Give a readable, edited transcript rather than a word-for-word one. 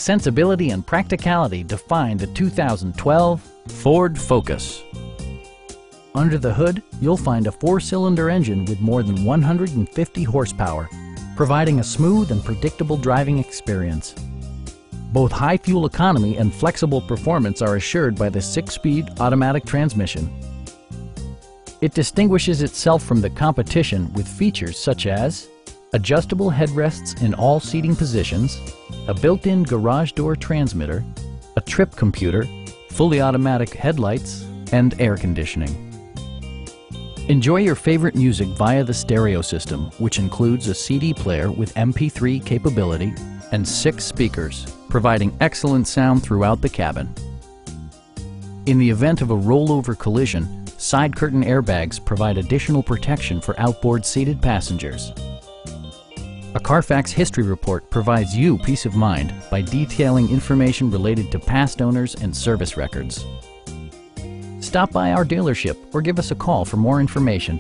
Sensibility and practicality define the 2012 Ford Focus. Under the hood, you'll find a 4-cylinder engine with more than 150 horsepower, providing a smooth and predictable driving experience. Both high fuel economy and flexible performance are assured by the 6-speed automatic transmission. It distinguishes itself from the competition with features such as adjustable headrests in all seating positions, a built-in garage door transmitter, a trip computer, fully automatic headlights, and air conditioning. Enjoy your favorite music via the stereo system, which includes a CD player with MP3 capability and 6 speakers, providing excellent sound throughout the cabin. In the event of a rollover collision, side curtain airbags provide additional protection for outboard seated passengers. A Carfax history report provides you peace of mind by detailing information related to past owners and service records. Stop by our dealership or give us a call for more information.